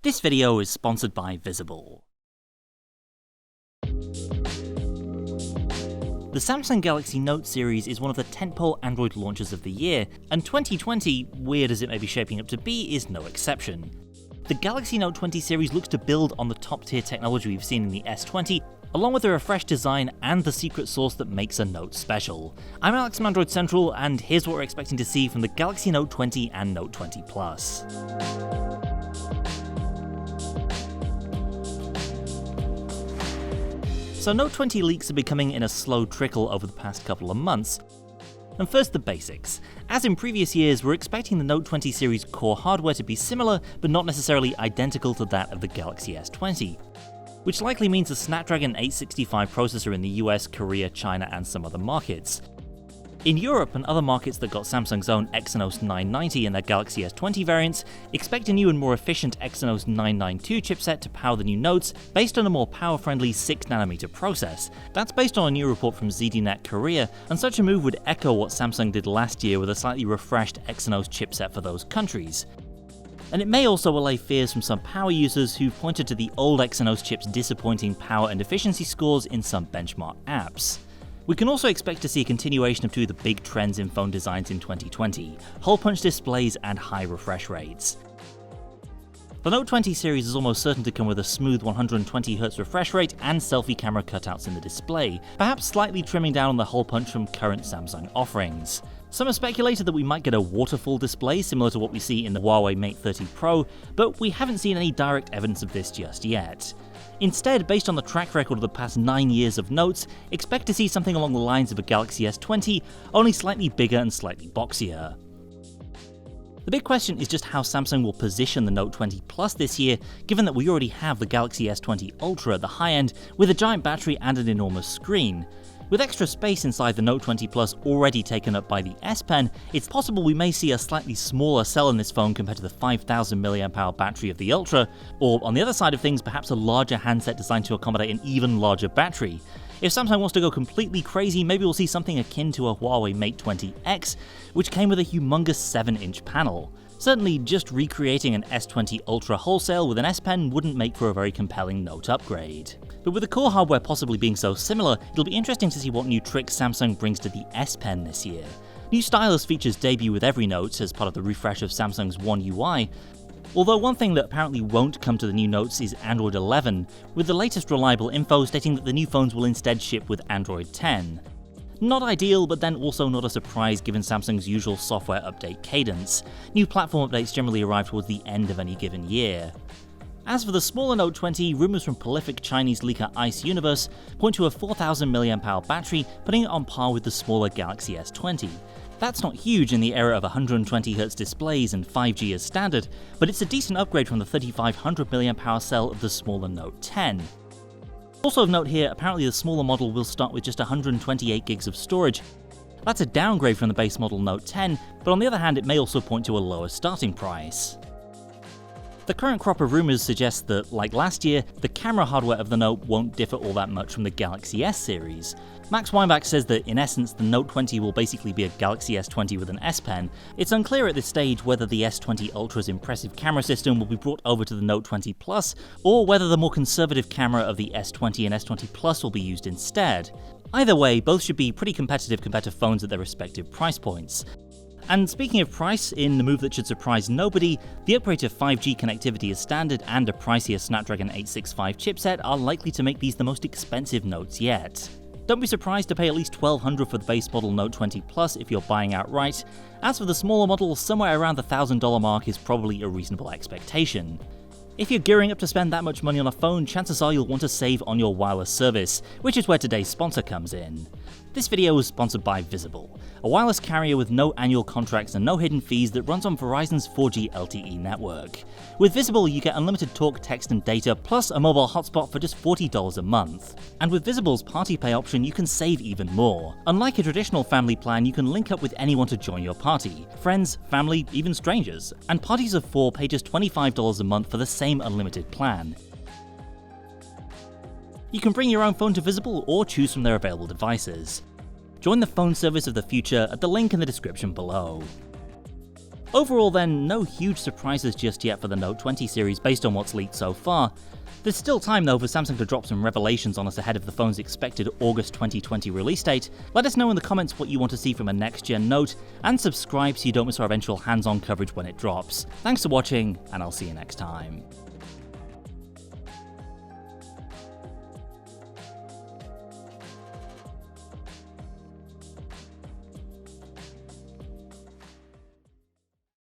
This video is sponsored by Visible. The Samsung Galaxy Note series is one of the tentpole Android launches of the year, and 2020, weird as it may be shaping up to be, is no exception. The Galaxy Note 20 series looks to build on the top-tier technology we've seen in the S20, along with a refreshed design and the secret sauce that makes a Note special. I'm Alex from Android Central, and here's what we're expecting to see from the Galaxy Note 20 and Note 20 Plus. So Note 20 leaks are becoming in a slow trickle over the past couple of months. And first, the basics. As in previous years, we're expecting the Note 20 series core hardware to be similar, but not necessarily identical to that of the Galaxy S20, which likely means a Snapdragon 865 processor in the US, Korea, China, and some other markets. In Europe and other markets that got Samsung's own Exynos 990 in their Galaxy S20 variants, expect a new and more efficient Exynos 992 chipset to power the new Notes based on a more power-friendly 6nm process. That's based on a new report from ZDNet Korea, and such a move would echo what Samsung did last year with a slightly refreshed Exynos chipset for those countries. And it may also allay fears from some power users who've pointed to the old Exynos chip's disappointing power and efficiency scores in some benchmark apps. We can also expect to see a continuation of two of the big trends in phone designs in 2020, hole-punch displays and high refresh rates. The Note 20 series is almost certain to come with a smooth 120Hz refresh rate and selfie camera cutouts in the display, perhaps slightly trimming down on the hole punch from current Samsung offerings. Some have speculated that we might get a waterfall display similar to what we see in the Huawei Mate 30 Pro, but we haven't seen any direct evidence of this just yet. Instead, based on the track record of the past 9 years of Notes, expect to see something along the lines of a Galaxy S20, only slightly bigger and slightly boxier. The big question is just how Samsung will position the Note 20 Plus this year, given that we already have the Galaxy S20 Ultra at the high end, with a giant battery and an enormous screen. With extra space inside the Note 20 Plus already taken up by the S Pen, it's possible we may see a slightly smaller cell in this phone compared to the 5000 mAh battery of the Ultra, or on the other side of things, perhaps a larger handset designed to accommodate an even larger battery. If Samsung wants to go completely crazy, maybe we'll see something akin to a Huawei Mate 20X, which came with a humongous 7-inch panel. Certainly, just recreating an S20 Ultra wholesale with an S Pen wouldn't make for a very compelling Note upgrade. But with the core hardware possibly being so similar, it'll be interesting to see what new tricks Samsung brings to the S Pen this year. New stylus features debut with every Note as part of the refresh of Samsung's One UI, although one thing that apparently won't come to the new Notes is Android 11, with the latest reliable info stating that the new phones will instead ship with Android 10. Not ideal, but then also not a surprise given Samsung's usual software update cadence. New platform updates generally arrive towards the end of any given year. As for the smaller Note 20, rumours from prolific Chinese leaker Ice Universe point to a 4000 mAh battery, putting it on par with the smaller Galaxy S20. That's not huge in the era of 120Hz displays and 5G as standard, but it's a decent upgrade from the 3500 mAh cell of the smaller Note 10. Also of note here, apparently the smaller model will start with just 128 gigs of storage. That's a downgrade from the base model Note 10, but on the other hand it may also point to a lower starting price. The current crop of rumours suggests that, like last year, the camera hardware of the Note won't differ all that much from the Galaxy S series. Max Weinbach says that in essence the Note 20 will basically be a Galaxy S20 with an S Pen. It's unclear at this stage whether the S20 Ultra's impressive camera system will be brought over to the Note 20 Plus, or whether the more conservative camera of the S20 and S20 Plus will be used instead. Either way, both should be pretty competitive compared to phones at their respective price points. And speaking of price, in the move that should surprise nobody, the upgrade to 5G connectivity as standard and a pricier Snapdragon 865 chipset are likely to make these the most expensive Notes yet. Don't be surprised to pay at least $1,200 for the base model Note 20 Plus if you're buying outright. As for the smaller model, somewhere around the $1,000 mark is probably a reasonable expectation. If you're gearing up to spend that much money on a phone, chances are you'll want to save on your wireless service, which is where today's sponsor comes in. This video is sponsored by Visible, a wireless carrier with no annual contracts and no hidden fees that runs on Verizon's 4G LTE network. With Visible, you get unlimited talk, text and data, plus a mobile hotspot for just $40 a month. And with Visible's Party Pay option, you can save even more. Unlike a traditional family plan, you can link up with anyone to join your party. Friends, family, even strangers. And parties of 4 pay just $25 a month for the same unlimited plan. You can bring your own phone to Visible or choose from their available devices. Join the phone service of the future at the link in the description below. Overall then, no huge surprises just yet for the Note 20 series based on what's leaked so far. There's still time though for Samsung to drop some revelations on us ahead of the phone's expected August 2020 release date. Let us know in the comments what you want to see from a next-gen Note, and subscribe so you don't miss our eventual hands-on coverage when it drops. Thanks for watching, and I'll see you next time.